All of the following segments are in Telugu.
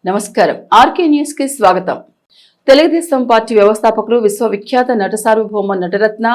నమస్కారం ఆర్కే న్యూస్ కి స్వాగతం। తెలుగుదేశం పార్టీ వ్యవస్థాపకులు విశ్వవిఖ్యాత నట సార్వభౌమ నటరత్న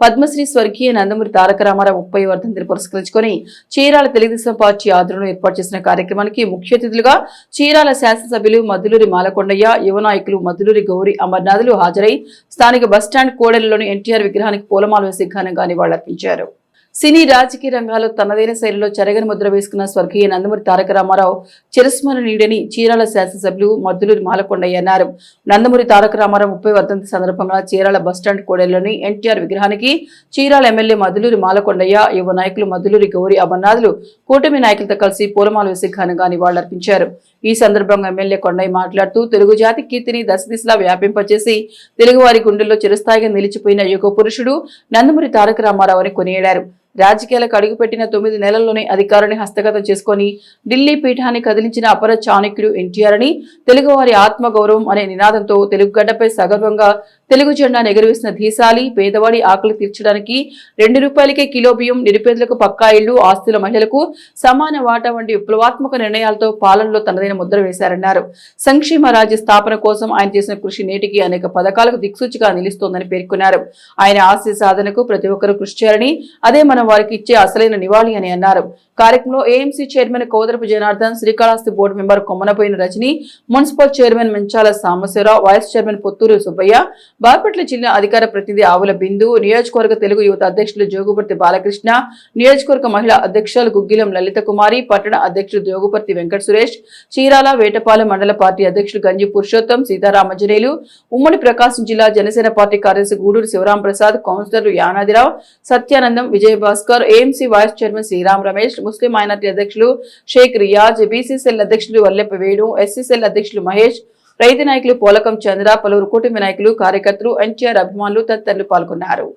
పద్మశ్రీ స్వర్గీయ నందమూరి తారక రామారావు 30వ వర్ధంతిని పురస్కరించుకొని చీరాల తెలుగుదేశం పార్టీ ఆధ్వర్యంలో ఏర్పాటు చేసిన కార్యక్రమానికి ముఖ్య అతిథులుగా చీరాల శాసనసభ్యులు మద్దులూరి మాలకొండయ్య, యువ నాయకులు మద్దులూరి గౌరి అమర్నాథులు హాజరై స్థానిక బస్టాండ్ కోడెలలోని ఎన్టీఆర్ విగ్రహానికి పూలమాల వేసి ఘనంగా నివాళులర్పించారు। సినీ రాజకీయ రంగాల్లో తనదైన శైలిలో చెరగని ముద్ర వేసుకున్న స్వర్గీయ నందమూరి తారక రామారావు చిరస్మరణీయుడని చీరాల శాసనసభ్యులు మద్దులూరి మాలకొండయ్య అన్నారు। నందమూరి తారక రామారావు 30వ వర్ధంతి సందర్భంగా చీరాల బస్టాండ్ కోడెలలోని ఎన్టీఆర్ విగ్రహానికి చీరాల ఎమ్మెల్యే మద్దులూరి మాలకొండయ్య, యువ నాయకులు మద్దులూరి గౌరి అమర్నాథులు కూటమి నాయకులతో కలిసి పూలమాల వేసి ఘనంగా నివాళులర్పించారు। ఈ సందర్భంగా ఎమ్మెల్యే కొండయ్య మాట్లాడుతూ తెలుగు జాతి కీర్తిని దశదిశలా వ్యాపింపచేసి తెలుగువారి గుండెల్లో చిరస్థాయిగా నిలిచిపోయిన యుగ పురుషుడు నందమూరి తారక రామారావు అని కొనియాడారు। రాజకీయాలకు అడుగుపెట్టిన 9 నెలల్లోనే అధికారాన్ని హస్తగతం చేసుకుని ఢిల్లీ పీఠాన్ని కదిలించిన అపర చాణక్యుడు ఎన్టీఆర్ అని, తెలుగువారి ఆత్మగౌరవం అనే నినాదంతో తెలుగు గడ్డపై సగర్వంగా తెలుగు జెండా ఎగురవేసిన ధీశాలి, పేదవాడి ఆకలి తీర్చడానికి 2 రూపాయలకే కిలో బియ్యం, నిరుపేదలకు పక్కా ఇళ్లు, ఆస్తుల మహిళలకు సమాన వాటా వంటి విప్లవాత్మక నిర్ణయాలతో పాలనలో తనదైన ముద్ర వేశారన్నారు। సంక్షేమ రాజ్య స్థాపన కోసం ఆయన చేసిన కృషి నేటికి అనేక పథకాలకు దిక్సూచిగా నిలుస్తోందని పేర్కొన్నారు। ఆయన ఆశయ సాధనకు ప్రతి ఒక్కరూ కృషి చేయాలని, అదే మనం వారికి ఇచ్చే అసలైన నివాళి అని అన్నారు। కార్యక్రమంలో AMC chairman Kodarapu Janardhan, Srikalahasti board member Kommanapoyina Rajani, municipal chairman Manchala Sambasivarao, vice chairman Potturu Subbaiah, Bapatla జిల్లా అధికార ప్రతినిధి ఆవుల బిందు, నియోజకవర్గ తెలుగు యువత అధ్యక్షులు జోగుపర్తి బాలకృష్ణ, నియోజకవర్గ మహిళా అధ్యక్షులు గుగ్గిలం లలిత కుమారి, పట్టణ అధ్యక్షులు జోగుపర్తి వెంకట సురేష్, చీరాల వేటపాలెం మండల పార్టీ అధ్యక్షులు గంజి పురుషోత్తం, సీతారామజనేయులు, ఉమ్మడి ప్రకాశం జిల్లా జనసేన పార్టీ కార్యదర్శి గూడూరు శివరాం ప్రసాద్, కౌన్సిలర్లు Yanadirao, Satyanandam, Vijayabhaskar, AMC vice chairman Sriram Ramesh, muslim minority అధ్యక్షులు షేక్ రియాజ్, బీసీసీఎల్ అధ్యక్షులు వల్లెప్ప వేణు, ఎస్సీసీఎల్ అధ్యక్షులు మహేష్, రైతు నాయకులు పోలకం చంద్ర, పలువురు కూటమి నాయకులు, కార్యకర్తలు, ఎన్టీఆర్ అభిమానులు తదితరులు పాల్గొన్నారు।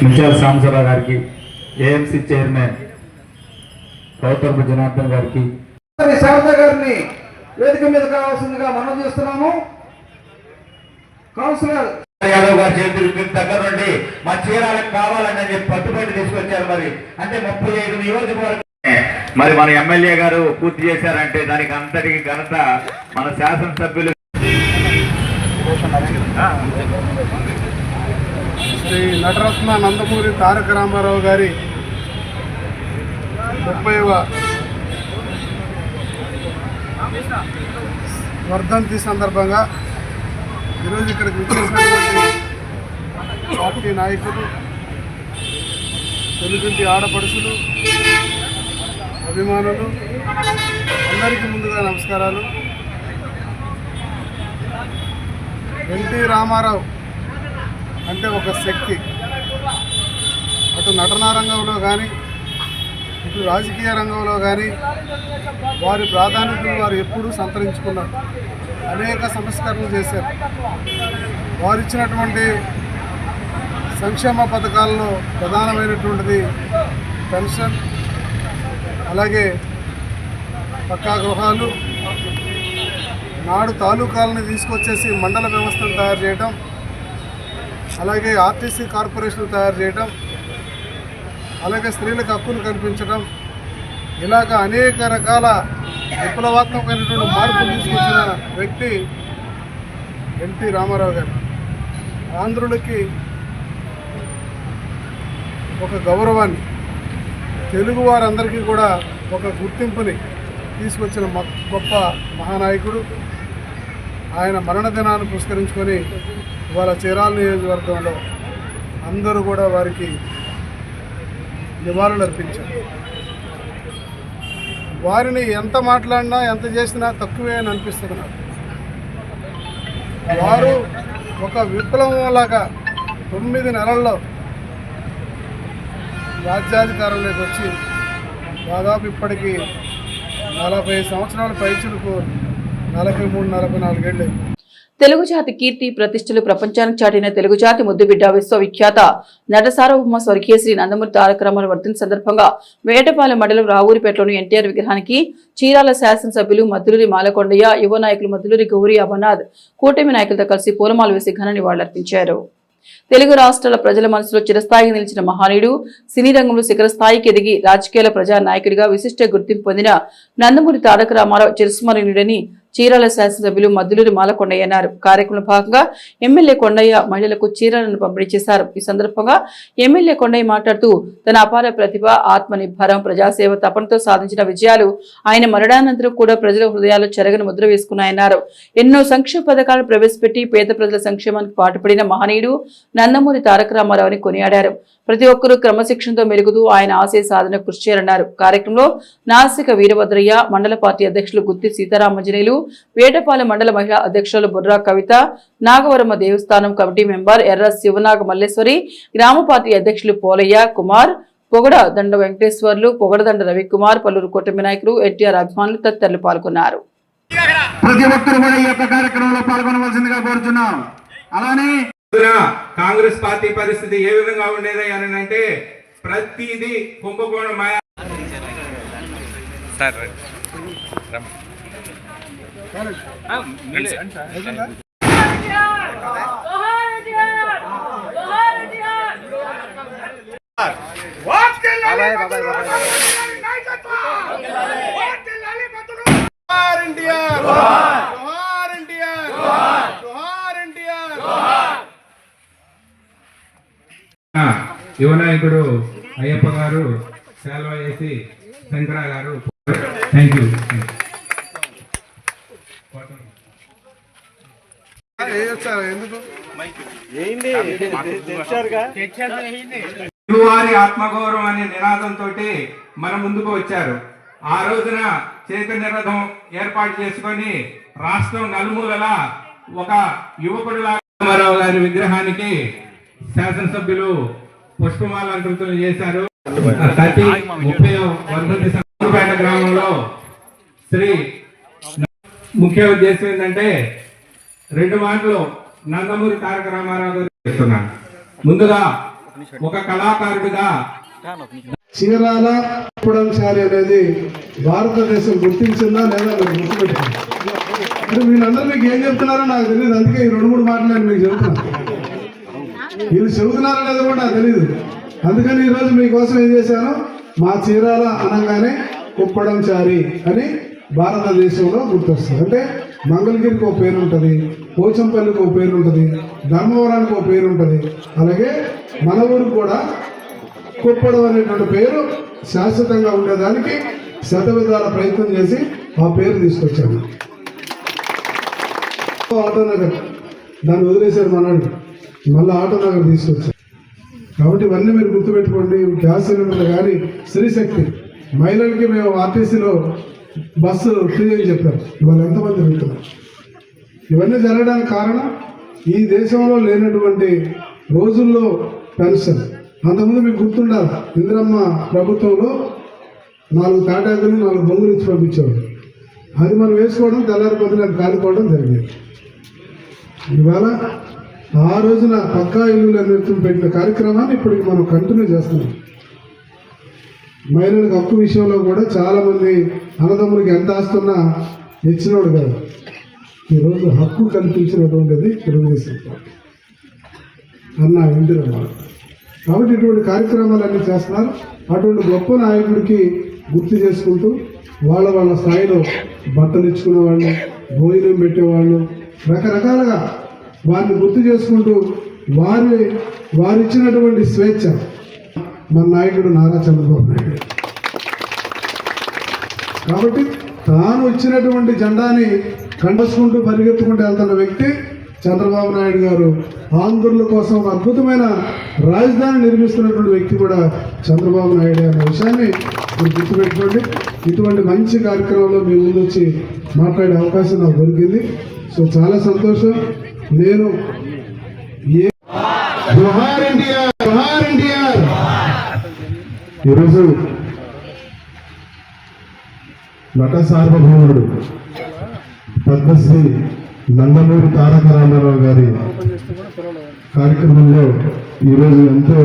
మంచాల సాంబశివరావు గారికి, ఏఎంసీ చైర్మన్ కోదరపు జనార్దన్ గారికి, శారద గారిని వేదిక మీద కావాల్సిందిగా మనం చేస్తున్నాము। కౌన్సిలర్ యాదవ్ గారి చేతులు దగ్గర నుండి మా చీరాలకు కావాలని చెప్పి పట్టుబడి తీసుకొచ్చారు। మరి అంటే 35 నియోజకవర్గం మరి మన ఎమ్మెల్యే గారు పూర్తి చేశారంటే దానికి అంతటికి ఘనత మన శాసనసభ్యులు శ్రీ నటరత్న నందమూరి తారక రామారావు గారి 30వ వర్ధంతి సందర్భంగా ఈరోజు ఇక్కడికి విచ్చేసినటువంటి పార్టీ నాయకులు, తెలుగుంటి ఆడపడుచులు, అభిమానులు అందరికీ ముందుగా నమస్కారాలు। ఎన్టీ రామారావు అంటే ఒక శక్తి, అటు నటనా రంగంలో కానీ ఇటు రాజకీయ రంగంలో కానీ వారి ప్రాధాన్యతను వారు ఎప్పుడూ సంతరించుకున్నారు। అనేక సంస్కరణలు చేశారు। వారు ఇచ్చినటువంటి సంక్షేమ పథకాల్లో ప్రధానమైనటువంటిది పెన్షన్, అలాగే పక్కా గృహాలు, నాడు తాలూకాలను తీసుకొచ్చేసి మండల వ్యవస్థను తయారు చేయడం, అలాగే ఆర్టీసీ కార్పొరేషన్లు తయారు చేయడం, అలాగే స్త్రీలకు హక్కులు కల్పించడం, ఇలాగ అనేక రకాల విప్లవాత్మకమైనటువంటి మార్పులు తీసుకొచ్చిన వ్యక్తి ఎన్టీ రామారావు గారు. ఆంధ్రులకి ఒక గౌరవాన్ని, తెలుగు వారందరికీ కూడా ఒక గుర్తింపుని తీసుకొచ్చిన గొప్ప మహానాయకుడు. ఆయన మరణ దినాన్ని పురస్కరించుకొని ఇవాళ చీరాల నియోజకవర్గంలో అందరూ కూడా వారికి నివాళులు అర్పించారు. వారిని ఎంత మాట్లాడినా ఎంత చేసినా తక్కువే అని అనిపిస్తుంది నాకు. వారు ఒక విప్లవంలాగా 9 నెలల్లో రాజ్యాధికారంలోకి వచ్చి దాదాపు ఇప్పటికీ 40 సంవత్సరాల పైచులకు 43-44 ఏళ్ళు. తెలుగు జాతి కీర్తి ప్రతిష్టలు ప్రపంచానికి చాటిన తెలుగు జాతి ముద్దుబిడ్డ విశ్వవిఖ్యాత నట సార్వభౌమ స్వర్గీయ శ్రీ నందమూరి తారక రామారావు వర్ధంతి సందర్భంగా వేటపాలెం మండలం రావూరిపేటలోని ఎన్టీఆర్ విగ్రహానికి చీరాల శాసనసభ్యులు మద్దులూరి మాలకొండయ్య, యువ నాయకులు మద్దులూరి గౌరీ అమర్నాథ్ కూటమి నాయకులతో కలిసి పూలమాల వేసి ఘన నివాళులర్పించారు. తెలుగు రాష్ట్రాల ప్రజల మనసులో చిరస్థాయిగా నిలిచిన మహనీయుడు, సినీ రంగంలో శిఖర స్థాయికి ఎదిగి రాజకీయాల ప్రజా నాయకుడిగా విశిష్ట గుర్తింపు పొందిన నందమూరి తారక రామారావు చిరస్మరణీయుడని చీరాల శాసనసభ్యులు మద్దులూరి మాలకొండయ్య అన్నారు. కార్యక్రమంలో భాగంగా ఎమ్మెల్యే కొండయ్య మహిళలకు చీరలను పంపిణీ చేశారు. ఈ సందర్భంగా ఎమ్మెల్యే కొండయ్య మాట్లాడుతూ తన అపార ప్రతిభ, ఆత్మనిర్భరం, ప్రజాసేవ తపనతో సాధించిన విజయాలు ఆయన మరణానంతరం కూడా ప్రజల హృదయాల్లో చెరగని ముద్ర వేసుకున్నాయన్నారు. ఎన్నో సంక్షేమ పథకాలను ప్రవేశపెట్టి పేద ప్రజల సంక్షేమానికి పాటుపడిన మహనీయుడు నందమూరి తారక రామారావు అని కొనియాడారు. ప్రతి ఒక్కరూ క్రమశిక్షణతో మెరుగుతూ ఆయన ఆశయ సాధన కృషి చేయాలన్నారు. కార్యక్రమంలో నాసిక వీరభద్రయ్య, మండల పార్టీ అధ్యక్షులు గుత్తి సీతారామంజనేయులు, వేటపాలెం మండల మహిళా అధ్యక్షులు బుర్రా కవిత, నాగవరమ్మ దేవస్థానం కమిటీ మెంబర్ ఎర్ర శివనాగ మల్లేశ్వరి, గ్రామ పార్టీ అధ్యక్షులు పోలయ్య కుమార్, పొగడ దండ వెంకటేశ్వర్లు, పొగడదండ రవికుమార్, పలువురు కూటమి నాయకులు, ఎన్టీఆర్ అభిమానులు తదితరులు పాల్గొన్నారు. ప్రతి ఒక్కరు కూడా ఈ యొక్క కార్యక్రమంలో పాల్గొనవలసిందిగా కోరుతున్నాం. అలానే కాంగ్రెస్ పార్టీ పరిస్థితి ఏ విధంగా ఉండేది అని అంటే ప్రతిదీ కుంభకోణం మాయా. యువ నాయకుడు అయ్యప్ప గారు సేవ చేసి శంకర గారు థ్యాంక్ యూ. తెలుగువారి ఆత్మగౌరవం అనే నినాదంతో మన ముందుకు వచ్చారు. ఆ రోజున చైతన్య రథం ఏర్పాటు చేసుకొని రాష్ట్రం నలుమూలలా ఒక యువకుడులా రామారావు గారి విగ్రహానికి శాసనసభ్యులు పుష్పమాలంకృతులు చేశారు. 30వ గ్రామంలో శ్రీ ముఖ్య ఉద్దేశం ఏంటంటే 2 మాటలు నందమూరి తారక రామారావు గారు చేస్తున్నాను. ముందుగా ఒక కళాకారుడిగా చీరాల శారీ అనేది భారతదేశం గుర్తించిందా లేదా గుర్తుపెట్టుకుంది. అంటే వీళ్ళందరూ మీకు ఏం చెప్తున్నారో నాకు తెలియదు. అందుకే ఈ 2-3 మాటలు నేను మీకు చెబుతున్నాను. వీళ్ళు చెబుతున్నారో లేదో కూడా నాకు తెలియదు. అందుకని ఈరోజు మీకోసం ఏం చేశాను, మా చీరాల అనగానే కుప్పడం చారి అని భారతదేశంలో గుర్తొస్తుంది. అంటే మంగళగిరికి ఒక పేరు ఉంటుంది, పోచంపల్లికి ఒక పేరు ఉంటుంది, ధర్మవరానికి ఒక పేరు ఉంటుంది. అలాగే మన ఊరికి కూడా కుప్పడం అనేటువంటి పేరు శాశ్వతంగా ఉండేదానికి శతవిధాల ప్రయత్నం చేసి ఆ పేరు తీసుకొచ్చాను. ఆటోనగర్ దాన్ని వదిలేశారు మనల్ని, మళ్ళీ ఆటోనగర్ తీసుకొచ్చారు. కాబట్టి ఇవన్నీ మీరు గుర్తుపెట్టుకోండి. గ్యాస్ సిలిండర్లు కానీ, స్త్రీశక్తి మహిళలకి మేము ఆర్టీసీలో బస్సు ఫ్రీ అని చెప్పారు. ఇవాళ ఎంతమంది వెళ్తున్నారు? ఇవన్నీ జరగడానికి కారణం ఈ దేశంలో లేనటువంటి రోజుల్లో పెన్షన్. అంతకుముందు మీకు గుర్తుండాలి, ఇందిరమ్మ ప్రభుత్వంలో 4 తాటాకులు 4 బొంగులు ఇచ్చి పంపించేవాడు. అది మనం వేసుకోవడం, తెల్లారి పొద్దున కాలిపోవడం జరిగింది. ఇవాళ ఆ రోజున పక్కా ఇల్లులు అనేది పెట్టిన కార్యక్రమాన్ని ఇప్పటికి మనం కంటిన్యూ చేస్తున్నాం. మహిళలకు హక్కు విషయంలో కూడా చాలామంది అన్నదమ్ములకి ఎంత ఆస్తున్నా ఇచ్చినోడు కాదు. ఈరోజు హక్కు కల్పించినటువంటిది తెలుగుదేశం పార్టీ అన్న ఇందిరమ్మ. కాబట్టి ఇటువంటి కార్యక్రమాలన్నీ చేస్తున్నారు. అటువంటి గొప్ప నాయకుడికి గుర్తు చేసుకుంటూ వాళ్ళ స్థాయిలో బట్టలు ఇచ్చుకునే వాళ్ళు, భోజనం పెట్టేవాళ్ళు, రకరకాలుగా వారిని గుర్తు చేసుకుంటూ వారిచ్చినటువంటి స్వేచ్ఛ మన నాయకుడు నారా చంద్రబాబు నాయుడు. కాబట్టి తాను ఇచ్చినటువంటి జెండాని కండసుకుంటూ పరిగెత్తుకుంటూ వెళ్తున్న వ్యక్తి చంద్రబాబు నాయుడు గారు. ఆంధ్రుల కోసం ఒక అద్భుతమైన రాజధాని నిర్మిస్తున్నటువంటి వ్యక్తి కూడా చంద్రబాబు నాయుడు అన్న విషయాన్ని మీరు గుర్తుపెట్టుకోండి. ఇటువంటి మంచి కార్యక్రమంలో మీ ముందు వచ్చి మాట్లాడే అవకాశం నాకు దొరికింది. సో చాలా సంతోషం. నేను జోహార్ ఎన్టీఆర్, జోహార్ ఎన్టీఆర్. ఈరోజు నట సార్వభౌముడు పద్మశ్రీ నందమూరి తారక రామారావు గారి కార్యక్రమంలో ఈరోజు ఎంతో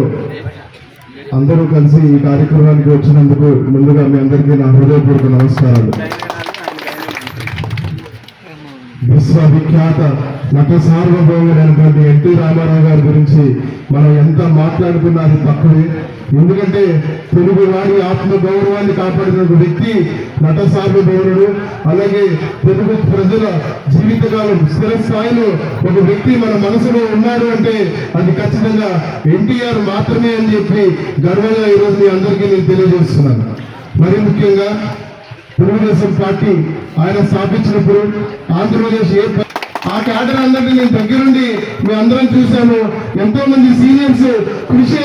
అందరూ కలిసి ఈ కార్యక్రమానికి వచ్చినందుకు ముందుగా మీ అందరికీ నా హృదయపూర్వక నమస్కారాలు. విశ్వవిఖ్యాత నట సార్వభౌముడైనటువంటి ఎన్టీ రామారావు గారి గురించి మనం ఎంత మాట్లాడుకున్నా అది తక్కువే. ఎందుకంటే తెలుగు వారి ఆత్మ గౌరవాన్ని కాపాడిన వ్యక్తి నట సార్వభౌముడు. అలాగే తెలుగు ప్రజల జీవితకాలం స్థిర స్థాయిలో ఒక వ్యక్తి మన మనసులో ఉన్నారు అంటే అది ఖచ్చితంగా ఎన్టీఆర్ మాత్రమే అని చెప్పి గర్వంగా ఈరోజు మీ అందరికీ నేను తెలియజేస్తున్నాను. మరి ముఖ్యంగా తెలుగుదేశం పార్టీ ఆయన స్థాపించినప్పుడు ఆంధ్రప్రదేశ్ ఆ క్యాడర్ అందరినీ నేను దగ్గరుండి మీ అందరం చూశాను. ఎంతో మంది సీనియర్స్ కృషి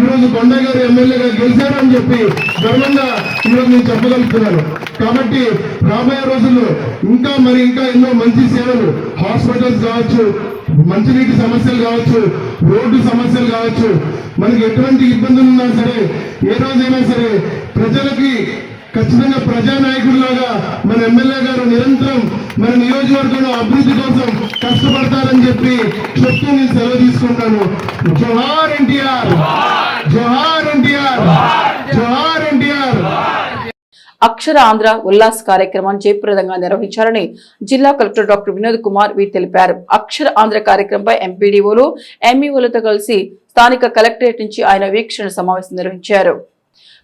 ఈరోజు కొండ గారు ఎమ్మెల్యేగా గెలిచారు అని చెప్పి గర్వంగా ఈరోజు నేను చెప్పగలుగుతున్నాను. కాబట్టి రాబోయే రోజుల్లో ఇంకా ఎన్నో మంచి సేవలు, హాస్పిటల్స్ కావచ్చు, మంచినీటి సమస్యలు కావచ్చు, రోడ్డు సమస్యలు కావచ్చు, మనకి ఎటువంటి ఇబ్బందులు ఉన్నా సరే ఏ రోజైనా సరే ప్రజలకి ఖచ్చితంగా ప్రజానాయకుడిలాగా మన ఎమ్మెల్యే గారు నిరంతరం మన నియోజకవర్గంలో అభివృద్ధి కోసం కష్టపడతారని చెప్పి చెప్తూ నేను సెలవు తీసుకుంటాను. జోహార్ ఎన్టీఆర్, జోహార్ ఎన్టీఆర్, జోహార్ ఎన్టీఆర్. అక్షర ఆంధ్ర ఉల్లాస్ కార్యక్రమాన్ని జయప్రదంగా నిర్వహించాలని జిల్లా కలెక్టర్ డాక్టర్ వినోద్ కుమార్ తెలిపారు. అక్షర ఆంధ్ర కార్యక్రమంపై ఎంపీడీఓలు, ఎంఈఓలతో కలిసి స్థానిక కలెక్టరేట్ నుంచి ఆయన వీక్షణ సమావేశం నిర్వహించారు.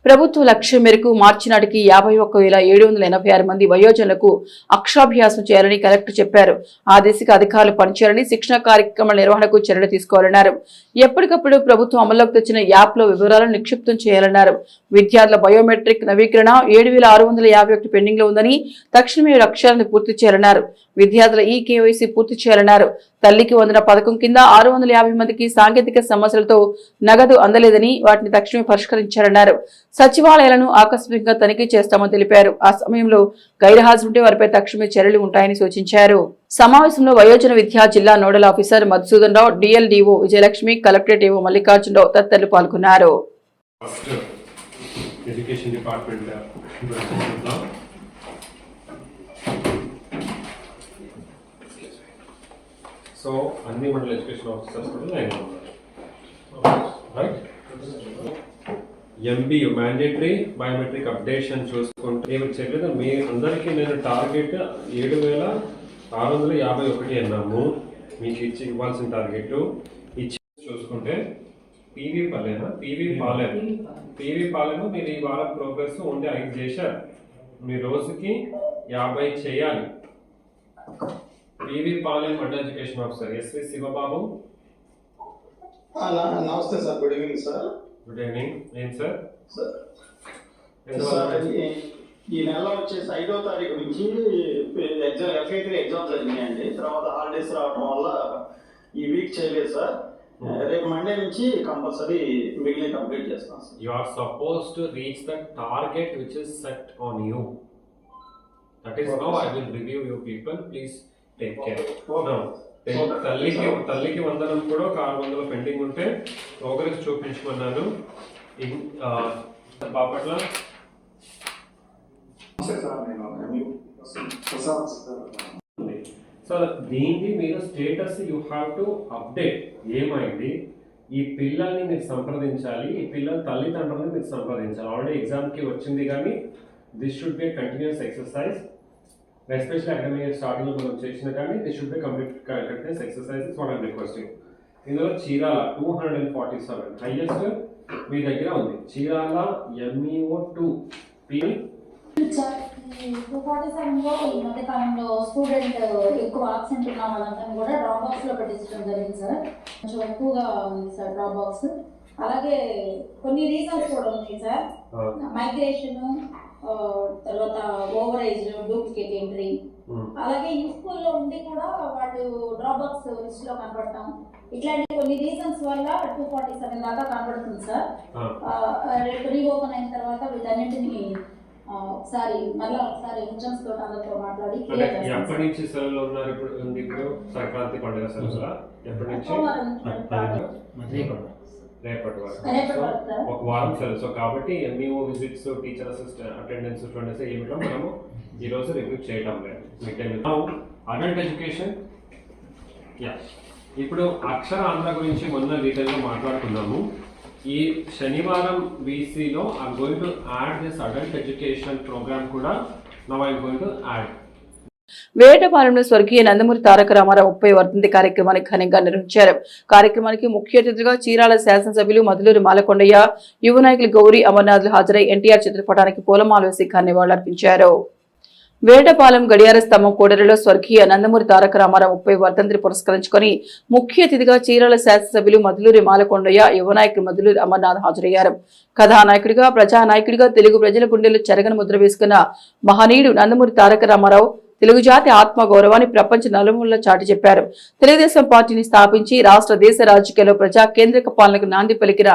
ప్రభుత్వ లక్ష్యం మేరకు మార్చి నాటికి 51,786 మంది వయోజనులకు అక్షరాభ్యాసం చేయాలని కలెక్టర్ చెప్పారు. ఆ దిశగా అధికారులు పనిచేయాలని, శిక్షణ కార్యక్రమాల నిర్వహణకు చర్యలు తీసుకోవాలన్నారు. ఎప్పటికప్పుడు ప్రభుత్వం అమల్లోకి తెచ్చిన యాప్లో వివరాలను నిక్షిప్తం చేయాలన్నారు. విద్యార్థుల బయోమెట్రిక్ నవీకరణ 7,651 పెండింగ్ లో ఉందని, తక్షణమే లక్ష్యాలను పూర్తి చేయాలన్నారు. విద్యార్థుల కేవైసీ పూర్తి చేయాలన్నారు. తల్లికి వందన పథకం కింద 650 మందికి సాంకేతిక సమస్యలతో నగదు అందలేదని వాటిని తక్షణమే పరిష్కరించాలన్నారు. సచివాలయాలను ఆకస్మికంగా తనిఖీ చేస్తామని తెలిపారు. ఆ సమయంలో గైర్హాజరుంటే వారిపై తక్షణమే చర్యలు ఉంటాయని సూచించారు. సమావేశంలో వయోజన విద్యా జిల్లా nodal officer Madhusudhan Rao, DLDO Vijayalakshmi, collectorate AO Mallikarjunarao తదితరులు పాల్గొన్నారు. సో అన్ని మండల ఎడ్యుకేషన్ ఆఫీసర్స్ కూడా లైన్ ఉన్నారు, right? MB mandatory biometric updation చూసుకుంటే ఏమి చేయలేదు. మీ అందరికీ నేను టార్గెట్ 7,651 అన్నాము. మీకు ఇవ్వాల్సిన టార్గెట్ ఇచ్చి చూసుకుంటే పీవీ పాలెము మీరు ఈ వారం ప్రోగ్రెస్ ఓన్లీ 5 చేశారు. మీ రోజుకి 50 చేయాలి. పీవీ పాలెం మండల ఎడ్యుకేషన్ ఆఫీసర్ ఎస్వి శివబాబు. నమస్తే sir, good evening sir. Good evening. ఏం సార్? ఈ నెల వచ్చేసి 5వ తారీఖు నుంచి ఎగ్జామ్ FA3 ఎగ్జామ్ జరిగినాయండి. తర్వాత హాలిడేస్ రావడం వల్ల ఈ వీక్ చేయలేదు సార్. రేపు మండే నుంచి కంపల్సరీ మిగిలిన కంప్లీట్ చేస్తాం sir. You are supposed to reach the target which is set on you. That is how I will review you people. Please take care. Now, తల్లికి వందనం కూడా 600 పెండింగ్ ఉంటే ప్రోగ్రెస్ చూపించమన్నాను. బాపట్ల సో దీన్ని మీరు status you have to update. ఏమైంది, ఈ పిల్లల్ని మీరు సంప్రదించాలి, ఈ పిల్లల తల్లిదండ్రులని మీరు సంప్రదించాలి. ఆల్రెడీ ఎగ్జామ్కి వచ్చింది కానీ this should be continuous exercise. Especially academic year స్టార్టింగ్లో మనం చేసిన కానీ this should be continuous exercise. Is what I'm requesting. ఇందులో చీరాల 247 హైయెస్ట్ మీ దగ్గర ఉంది. చీరాల MEO2 247లో ఈ మధ్య కాలంలో స్టూడెంట్ ఎక్కువ ఆబ్సెంట్ ఉన్న వాళ్ళందరినీ కూడా డ్రాప్ బాక్స్ లో పెట్టించడం జరిగింది సార్. కొంచెం ఎక్కువగా ఉంది సార్ డ్రాప్ బాక్స్. అలాగే కొన్ని రీజన్స్ కూడా ఉన్నాయి సార్. మైగ్రేషన్, తర్వాత ఓవర్ ఏజ్ డూప్లికేట్ ఎంట్రీ, అలాగే ఈ స్కూల్లో ఉండి కూడా వాళ్ళు డ్రాప్ బాక్స్ లిస్ట్ లో కనపడటం, ఇట్లాంటి కొన్ని రీజన్స్ వల్ల 247 దాకా కనబడుతుంది సార్. రీఓపెన్ అయిన తర్వాత వీటన్నింటినీ ఒకసారి ఇంజన్స్ తోటి అందరితో మాట్లాడి ఎప్పటి నుంచి సెలవులు ఉన్నారు? ఇప్పుడు సంక్రాంతి పండుగ సెలవులా ఎప్పటి నుంచి? రేపటి వరకు ఒక వారం సెలవు. సో కాబట్టి MEO visits, teacher attendance, students ఏమిటో మనము ఈ రోజు రివ్యూ చేయడం లేదు. అడల్ట్ ఎడ్యుకేషన్, ఇప్పుడు అక్షర ఆంధ్ర గురించి మొన్న డీటెయిల్గా మాట్లాడుకున్నాము. ఈ శనివారం వీసీలో I'm going to add this adult education program కూడా. Now I'm going to add. వేటపాలెంలో స్వర్గీయ నందమూరి తారక రామారావు 30వ వర్ధంతి కార్యక్రమాన్ని ఘనంగా నిర్వహించారు. కార్యక్రమానికి ముఖ్య అతిథులుగా చీరాల శాసనసభ్యులు మధులూరి మాలకొండయ్య, యువ నాయకులు గౌరీ అమర్నాథ్లు హాజరై ఎన్టీఆర్ చిత్రపటానికి పూలమాల వేసి నివాళులర్పించారు. వేటపాలెం గడియార స్తంభం కూడలిలో స్వర్గీయ నందమూరి తారక రామారావు 30వ వర్ధంతిని పురస్కరించుకుని ముఖ్య అతిథిగా చీరాల శాసనసభ్యులు మధులూరి మాలకొండయ్య, యువ నాయకులు మధులూరి అమర్నాథ్ హాజరయ్యారు. కథానాయకుడిగా, ప్రజానాయకుడిగా తెలుగు ప్రజల గుండెల్లో చెరగని ముద్ర వేసుకున్న మహనీయుడు నందమూరి తారక రామారావు తెలుగు జాతి ఆత్మ గౌరవాన్ని ప్రపంచ నలుమూలలా చాటి చెప్పారు. తెలుగుదేశం పార్టీని స్థాపించి రాష్ట్ర దేశ రాజకీయాల్లో ప్రజా కేంద్రిక పాలనకు నాంది పలికిన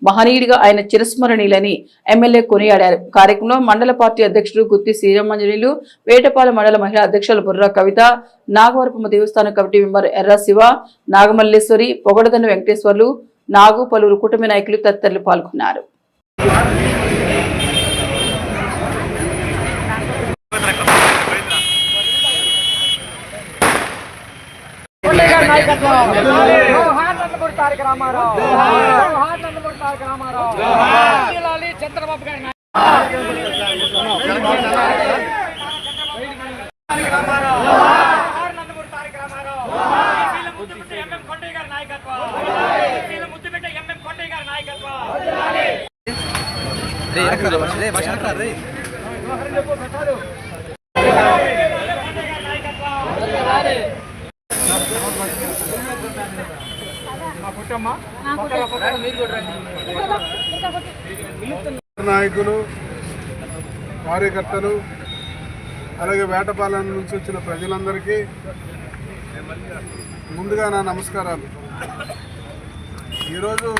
మహనీయుడిగా ఆయన చిరస్మరణీయులని ఎమ్మెల్యే కొనియాడారు. కార్యక్రమంలో మండల పార్టీ అధ్యక్షుడు గుత్తి శ్రీరామంజనీయులు, వేటపాలెం మండల మహిళా అధ్యక్షులు బుర్రా కవిత, నాగవరపమ్మ దేవస్థానం కమిటీ మెంబర్ ఎర్ర శివ, నాగమల్లేశ్వరి, పొగడదన్ను వెంకటేశ్వర్లు, నాగు, పలువురు కూటమి నాయకులు తదితరులు పాల్గొన్నారు. చంద్రబాబు గారి నాయకులు, కార్యకర్తలు, అలాగే వేటపాలెం నుంచి వచ్చిన ప్రజలందరికీ ముందుగా నా నమస్కారాలు. ఈరోజు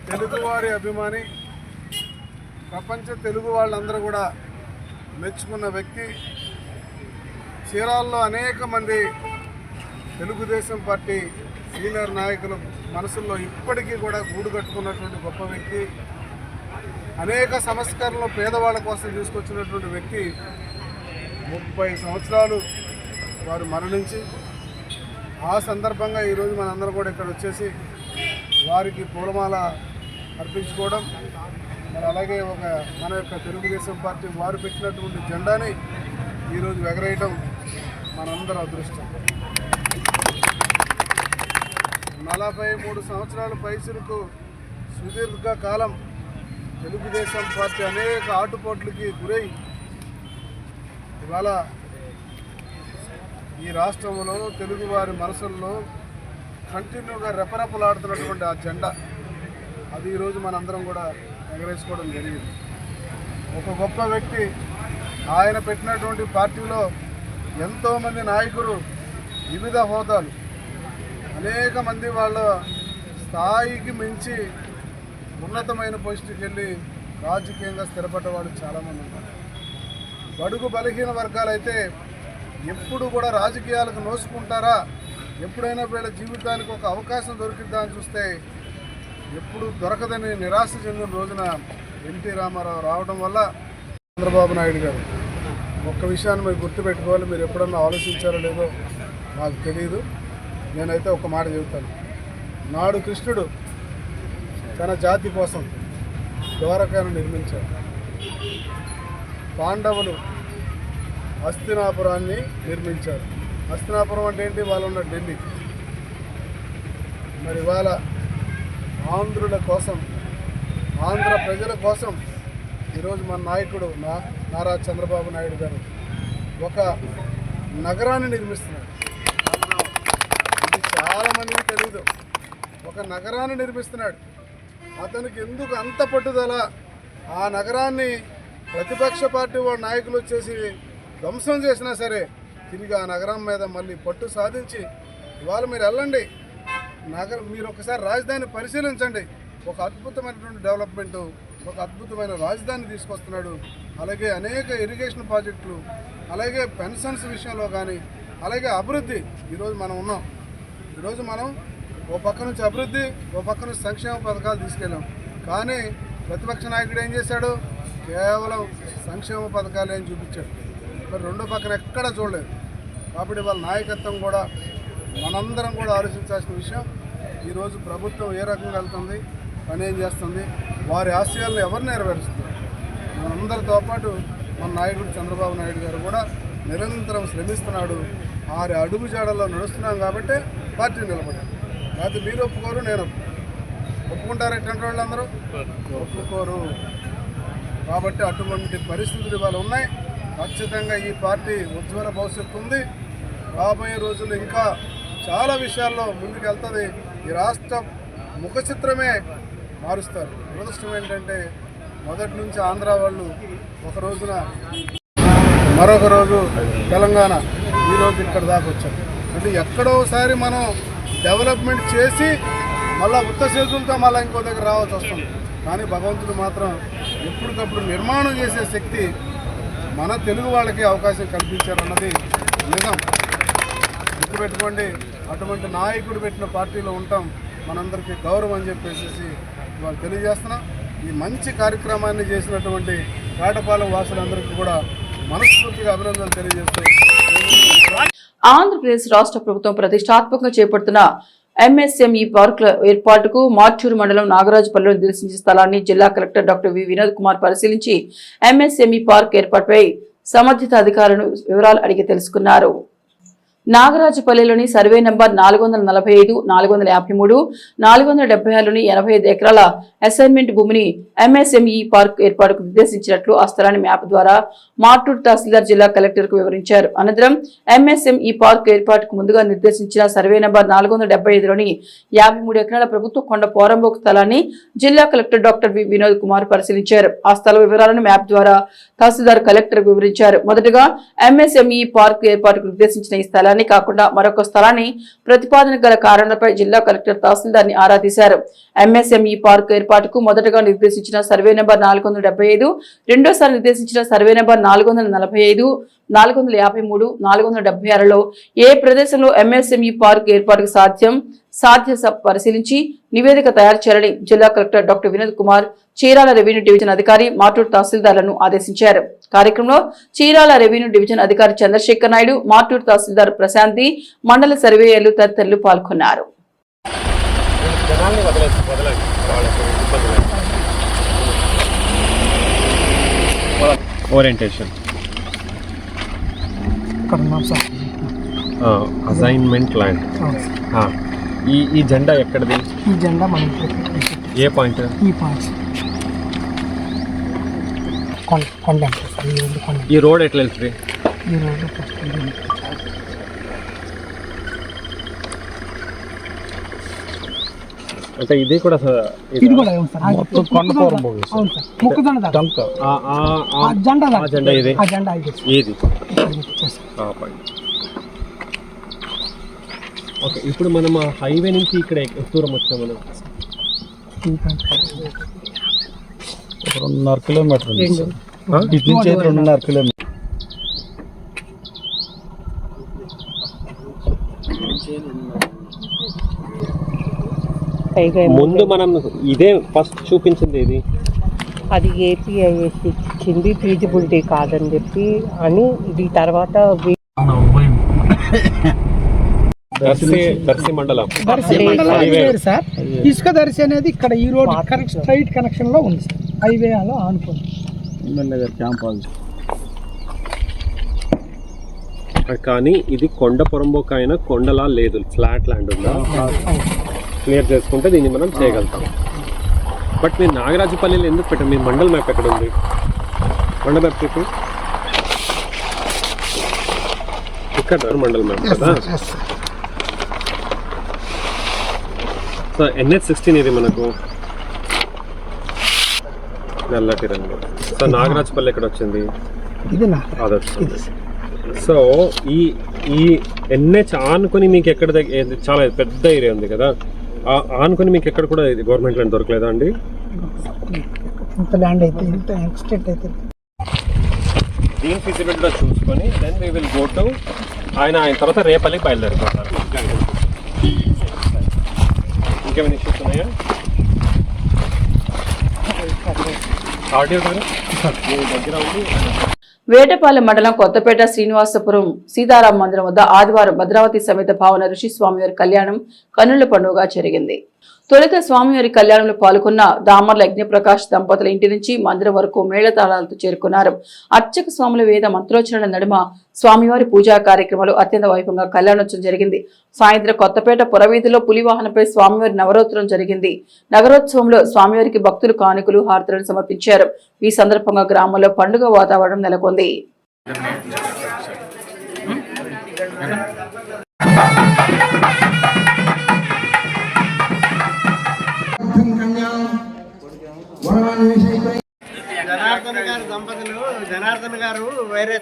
తెలుగువారి అభిమాని, ప్రపంచ తెలుగు వాళ్ళందరూ కూడా మెచ్చుకున్న వ్యక్తి, చీరాల్లో అనేక మంది తెలుగుదేశం పార్టీ సీనియర్ నాయకుల మనసుల్లో ఇప్పటికీ కూడా గూడు కట్టుకున్నటువంటి గొప్ప వ్యక్తి, అనేక సంస్కరణలు పేదవాళ్ళ కోసం తీసుకొచ్చినటువంటి వ్యక్తి. 30 సంవత్సరాలు వారు మరణించి, ఆ సందర్భంగా ఈరోజు మనందరం కూడా ఇక్కడ వచ్చేసి వారికి పూలమాల అర్పించుకోవడం, మరి అలాగే మన యొక్క తెలుగుదేశం పార్టీ వారు పెట్టినటువంటి జెండాని ఈరోజు ఎగరేయడం మనందరం అదృష్టం. 43 సంవత్సరాల పైసలకు సుదీర్ఘ కాలం తెలుగుదేశం పార్టీ అనేక ఆటుపోట్లకి గురై ఇవాళ ఈ రాష్ట్రంలో తెలుగువారి మనసుల్లో కంటిన్యూగా రెపరెపలాడుతున్నటువంటి ఆ జెండా, అది ఈరోజు మనందరం కూడా ఎగరేసుకోవడం జరిగింది. ఒక గొప్ప వ్యక్తి, ఆయన పెట్టినటువంటి పార్టీలో ఎంతోమంది నాయకులు, వివిధ హోదాలు, అనేక మంది వాళ్ళ స్థాయికి మించి ఉన్నతమైన పొజిషన్కి వెళ్ళి రాజకీయంగా స్థిరపడ్డ వాళ్ళు చాలామంది ఉన్నారు. బడుగు బలహీన వర్గాలైతే ఎప్పుడు కూడా రాజకీయాలకు నోసుకుంటారా, ఎప్పుడైనా వీళ్ళ జీవితానికి ఒక అవకాశం దొరికిద్దా అని చూస్తే ఎప్పుడు దొరకదని నిరాశ చెందిన రోజున ఎన్టీ రామారావు రావడం వల్ల చంద్రబాబు నాయుడు గారు ఒక్క విషయాన్ని మీరు గుర్తుపెట్టుకోవాలి. మీరు ఎప్పుడన్నా ఆలోచించారో లేదో నాకు తెలియదు, నేనైతే ఒక మాట చెబుతాను. నాడు కృష్ణుడు తన జాతి కోసం ద్వారకాను నిర్మించారు. పాండవులు హస్తినాపురాన్ని నిర్మించారు. హస్తినాపురం అంటే ఏంటి? వాళ్ళు ఉన్న ఢిల్లీ. మరి వాళ్ళ ఆంధ్రుల కోసం, ఆంధ్ర ప్రజల కోసం ఈరోజు మన నాయకుడు నారా చంద్రబాబు నాయుడు గారు ఒక నగరాన్ని నిర్మిస్తున్నారు. ఇది చాలామందికి తెలీదు. ఒక నగరాన్ని నిర్మిస్తున్నాడు. అతనికి ఎందుకు అంత పట్టుదల? ఆ నగరాన్ని ప్రతిపక్ష పార్టీ వాళ్ళ నాయకులు వచ్చేసి ధ్వంసం చేసినా సరే తిరిగి ఆ నగరం మీద మళ్ళీ పట్టు సాధించి ఇవాళ మీరు వెళ్ళండి మీరు ఒకసారి రాజధాని పరిశీలించండి. ఒక అద్భుతమైనటువంటి డెవలప్మెంటు, ఒక అద్భుతమైన రాజధాని తీసుకొస్తున్నాడు. అలాగే అనేక ఇరిగేషన్ ప్రాజెక్టులు, అలాగే పెన్షన్స్ విషయంలో కానీ, అలాగే అభివృద్ధి. ఈరోజు మనం ఉన్నాం. ఈరోజు మనం ఓ పక్క నుంచి అభివృద్ధి, ఓ పక్క నుంచి సంక్షేమ పథకాలు తీసుకెళ్ళాం. కానీ ప్రతిపక్ష నాయకుడు ఏం చేశాడు? కేవలం సంక్షేమ పథకాలు ఏం చూపించాడు. మరి రెండో పక్కన ఎక్కడా చూడలేదు. కాబట్టి వాళ్ళ నాయకత్వం కూడా మనందరం కూడా ఆలోచించాల్సిన విషయం. ఈరోజు ప్రభుత్వం ఏ రకంగా వెళ్తుంది, పని ఏం చేస్తుంది, వారి ఆశయాలను ఎవరు నెరవేరుస్తుంది. మనందరితో పాటు మన నాయకుడు చంద్రబాబు నాయుడు గారు కూడా నిరంతరం శ్రమిస్తున్నాడు. వారి అడుగు జాడల్లో నడుస్తున్నాం కాబట్టి పార్టీ నిలబడ్డాడు. లేకపోతే మీరు ఒప్పుకోరు, నేను ఒప్పుకుంటారు. ఎటువంటి వాళ్ళు అందరూ ఒప్పుకోరు. కాబట్టి అటువంటి పరిస్థితులు ఇవాళ ఉన్నాయి. ఖచ్చితంగా ఈ పార్టీ ఉజ్వల భవిష్యత్తు ఉంది. రాబోయే రోజుల్లో ఇంకా చాలా విషయాల్లో ముందుకు వెళ్తుంది. ఈ రాష్ట్ర ముఖ చిత్రమే మారుస్తారు. దురదృష్టం ఏంటంటే మొదటి నుంచి ఆంధ్ర వాళ్ళు ఒక రోజున, మరొక రోజు తెలంగాణ, ఈరోజు ఇక్కడ దాకా వచ్చారు. అంటే ఎక్కడోసారి మనం డెవలప్మెంట్ చేసి మళ్ళీ ఉత్త చేతులతో మళ్ళీ ఇంకో దగ్గర రావాల్సి వస్తుంది. కానీ భగవంతుడు మాత్రం ఎప్పటికప్పుడు నిర్మాణం చేసే శక్తి మన తెలుగు వాళ్ళకి అవకాశం కల్పించారన్నది నిజం. గుర్తుపెట్టుకోండి. అటువంటి నాయకుడు పెట్టిన పార్టీలో ఉంటాం. మనందరికీ గౌరవం అని చెప్పేసి వాళ్ళు తెలియజేస్తున్నాం. ఈ మంచి కార్యక్రమాన్ని చేసినటువంటి కాటపాలెం వాసులందరికీ కూడా మనస్ఫూర్తిగా అభినందనలు తెలియజేస్తూ, ఆంధ్రప్రదేశ్ రాష్ట్ర ప్రభుత్వం ప్రతిష్టాత్మకంగా చేపడుతున్న ఎంఎస్ఎంఈ పార్కుల ఏర్పాటుకు మార్చూరు మండలం నాగరాజుపల్లిలో నిర్దేశించిన స్థలాన్ని జిల్లా collector doctor V Vinod Kumar పరిశీలించి ఎంఎస్ఎంఈ పార్క్ ఏర్పాటుపై సంబంధిత అధికారులను వివరాలు అడిగి తెలుసుకున్నారు. నాగరాజుపల్లిలోని సర్వే నంబర్ 445, 453, 476లోని 85 ఎకరాల అసైన్మెంట్ భూమిని ఎంఎస్ఎంఈ పార్క్ ఏర్పాటుకు నిర్దేశించినట్లు ఆ స్థలాన్ని మ్యాప్ ద్వారా మార్టూరు తహసీల్దార్ జిల్లా కలెక్టర్ కు వివరించారు. అనంతరం ఎంఎస్ఎంఈ పార్క్ ఏర్పాటుకు ముందుగా నిర్దేశించిన సర్వే నంబర్ 475లోని 53 ఎకరాల ప్రభుత్వ కొండ పోరంబోకు స్థలాన్ని జిల్లా collector doctor V Vinod Kumar పరిశీలించారు. ఆ స్థల వివరాలను మ్యాప్ ద్వారా తహసీల్దార్ కలెక్టర్ కు వివరించారు. మొదటగా ఎంఎస్ఎంఈ పార్క్ ఏర్పాటుకు నిర్దేశించిన ఈ స్థలాన్ని కాకుండా మరొక స్థలాన్ని ప్రతిపాదన గల కారణాలపై జిల్లా కలెక్టర్ తహసీల్దార్ ని ఆరా తీశారు. ఎంఎస్ఎంఈ పార్క్ ఏర్పాటుకు మొదటగా నిర్దేశించిన సర్వే నెంబర్ 475, రెండోసారి నిర్దేశించిన సర్వే నెంబర్ 445, 453, 476లో ఏ ప్రదేశంలో ఎంఎస్ఎంఈ పార్క్ ఏర్పాటుకు సాధ్యత పరిశీలించి నివేదిక తయారు చేయాలని జిల్లా collector doctor Vinod Kumar Chirala revenue division అధికారి మార్టూరు తహసీల్దార్లను ఆదేశించారు. కార్యక్రమంలో చీరాల రెవెన్యూ డివిజన్ అధికారి చంద్రశేఖర్ నాయుడు, మార్టూరు తహసీల్దార్ ప్రశాంతి, మండల సర్వేయర్లు తదితరులు పాల్గొన్నారు. Orientation assignment land. ఈ జెండా ఎక్కడిది? ఈ జెండా మన ఏ పాయింట్? ఈ పాయింట్ కొండ. ఈ రోడ్ ఎట్లా వెళ్తుంది? ఈ రోడ్ అంటే ఇది కూడా ఇది కూడా జెండా ఇది ఏది? ఓకే, ఇప్పుడు మనం హైవే నుంచి ఇక్కడ దూరం వచ్చాం. మనం 2.5 కిలోమీటర్ ఇటు నుంచి 2.5 కిలోమీటర్. ముందు మనం ఇదే ఫస్ట్ చూపించింది ఇది. అది ఏపీఐఎస్ ఇచ్చింది, ఫీజిబిలిటీ కాదని చెప్పి అని. ఇది తర్వాత దర్శి మండలం సార్, ఇసుక దర్శి అనేది ఇక్కడ ఈ రోడ్ స్ట్రైట్ కనెక్షన్ లో ఉంది సార్, హైవే లో ఆనుకోండి. కానీ ఇది కొండ పొరంబోక అయినా కొండలా లేదు, ఫ్లాట్ ల్యాండ్ ఉందా? క్లియర్ చేసుకుంటే దీన్ని మనం చేయగలుగుతాం. బట్ మీరు నాగరాజుపల్లిలో ఎందుకు పెట్టారు? మీ మండల్ మ్యాప్ ఎక్కడ ఉంది? మండల్ మ్యాప్ చెప్పు. ఇక్కడ మండల్ మ్యాప్ కదా. సో NH16 ఇది మనకు నల్లటి రంగు. సో నాగరాజపల్లి ఎక్కడ వచ్చింది? ఇది నా ఆదర్శ్. సో ఈ ఈ ఎన్హెచ్ ఆనుకొని మీకు ఎక్కడ చాలా పెద్ద ఏరియా ఉంది కదా, ఆనుకొని మీకు ఎక్కడ కూడా గవర్నమెంట్ ల్యాండ్ దొరకలేదా అండి? ఇంత ల్యాండ్ అయితే ఇంత ఎక్స్టెంట్ అయితే దీని ఫిజిబిలిటీలో చూసుకొని then we will go to ఆయన తర్వాత రేపల్లికి బయలుదేరిపోతారు. ఇంకేమైనా ఇష్యూస్ ఉన్నాయా? ఆడియో దగ్గర ఉంది. వేటపాలెం మండలం కొత్తపేట శ్రీనివాసపురం సీతారాం మందిరం వద్ద ఆదివారం భద్రావతి సమేత భావన ఋషి స్వామివారి కళ్యాణం కన్నుల పండుగగా జరిగింది. తొలుత స్వామివారి కళ్యాణంలో పాల్గొన్న దామర్ల యజ్ఞప్రకాష్ దంపతుల ఇంటి నుంచి మందిరం వరకు మేళతాళాలతో చేరుకున్నారు. అర్చక స్వాముల వేద మంత్రోచ్చరణ నడుమ స్వామివారి పూజా కార్యక్రమాలు అత్యంత వైభవంగా కళ్యాణోత్సవం జరిగింది. సాయంత్రం కొత్తపేట పురవీధిలో పులివాహనంపై స్వామివారి నవరాత్రం జరిగింది. నగరోత్సవంలో స్వామివారికి భక్తులు కానుకలు హారతులను సమర్పించారు. ఈ సందర్భంగా గ్రామంలో పండుగ వాతావరణం నెలకొంది. జనార్దన్ గారు వేరే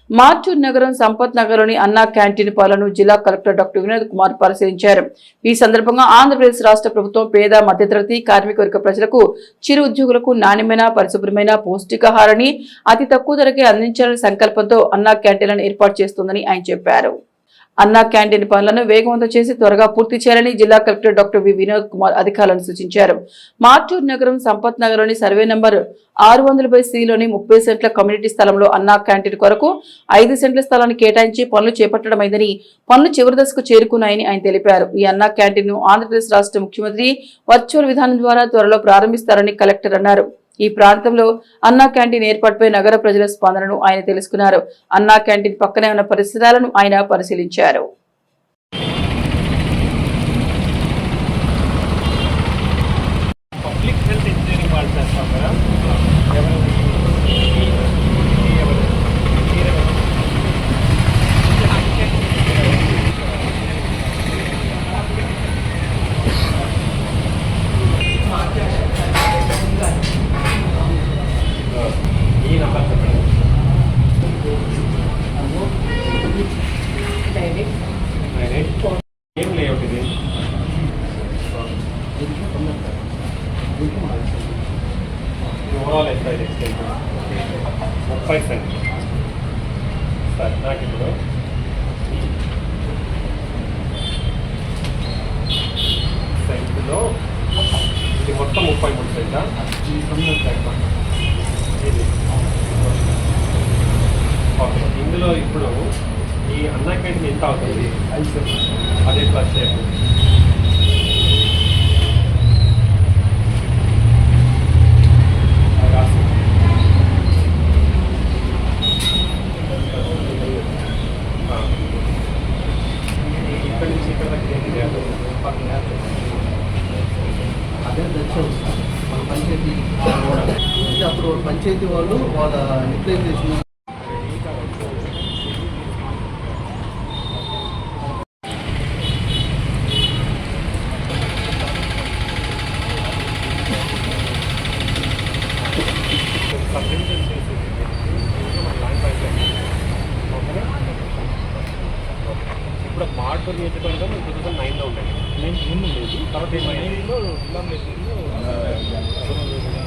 మార్చూర్ నగరం సంపత్ నగర్లోని అన్నా క్యాంటీన్ పాలను జిల్లా కలెక్టర్ డాక్టర్ వినోద్ కుమార్ పరిశీలించారు. ఈ సందర్భంగా ఆంధ్రప్రదేశ్ రాష్ట్ర ప్రభుత్వం పేద మధ్యతరగతి కార్మిక వర్గ ప్రజలకు చిరు ఉద్యోగులకు నాణ్యమైన పరిశుభ్రమైన పౌష్టికాహారాన్ని అతి తక్కువ ధరకే అందించాలనే సంకల్పంతో అన్నా క్యాంటీన్లను ఏర్పాటు చేస్తోందని ఆయన చెప్పారు. అన్నా క్యాంటీన్ పనులను వేగవంతం చేసి త్వరగా పూర్తి చేయాలని జిల్లా collector doctor V Vinod Kumar అధికారులను సూచించారు. మార్చూర్ నగరం సంపత్ నగర్లోని సర్వే నంబర్ 600/C లోని 30 సెంట్ల కమ్యూనిటీ స్థలంలో అన్నా క్యాంటీన్ కొరకు 5 సెంట్ల స్థలాన్ని కేటాయించి పనులు చేపట్టడమైందని, పనులు చివరి దశకు చేరుకున్నాయని ఆయన తెలిపారు. ఈ అన్నా క్యాంటీన్ ను ఆంధ్రప్రదేశ్ రాష్ట్ర ముఖ్యమంత్రి వర్చువల్ విధానం ద్వారా త్వరలో ప్రారంభిస్తారని కలెక్టర్ అన్నారు. ఈ ప్రాంతంలో అన్నా క్యాంటీన్ ఏర్పాటుపై నగర ప్రజల స్పందనను ఆయన తెలుసుకున్నారు. అన్నా క్యాంటీన్ పక్కనే ఉన్న పరిసరాలను ఆయన పరిశీలించారు. ఏం లేఅవుట్ ఇది? ఓవరాల్ ఎంత ఇది ఎక్స్టెంట్? 30 సెంట్లు. సరే, నాకు ఇప్పుడు సెంట్లో ఇది మొత్తం 33 సెంటా? ఇది ఓకే. ఇందులో ఇప్పుడు ఈ అన్నా క్యాంటీన్ ఎంత అవుతుంది? అదే ప్లస్ షేప్. ఇక్కడ నుంచి ఇక్కడ దగ్గర ఏంటి? అదే దర్శనం మన పంచాయతీ అప్పుడు పంచాయతీ వాళ్ళు వాళ్ళ రిప్రజెంటేషన్ ఇప్పుడు మార్పు నియోజకవర్గం 2009లో ఉంటాయి. నేను ముందు లేదు, తర్వాత 9లో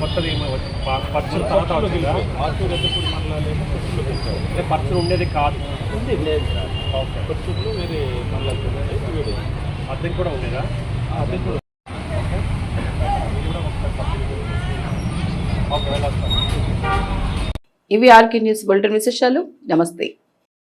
కొత్తది పర్చు తర్వాత వచ్చిందా? అంటే పర్చు ఉండేది కాదు, లేదు సార్. పర్చులు వేరే మళ్ళీ అద్దెం కూడా ఉండేదా? అద్దెం కూడా ఇవి ఆర్కే న్యూస్ బులెటిన్ విశేషాలు. నమస్తే.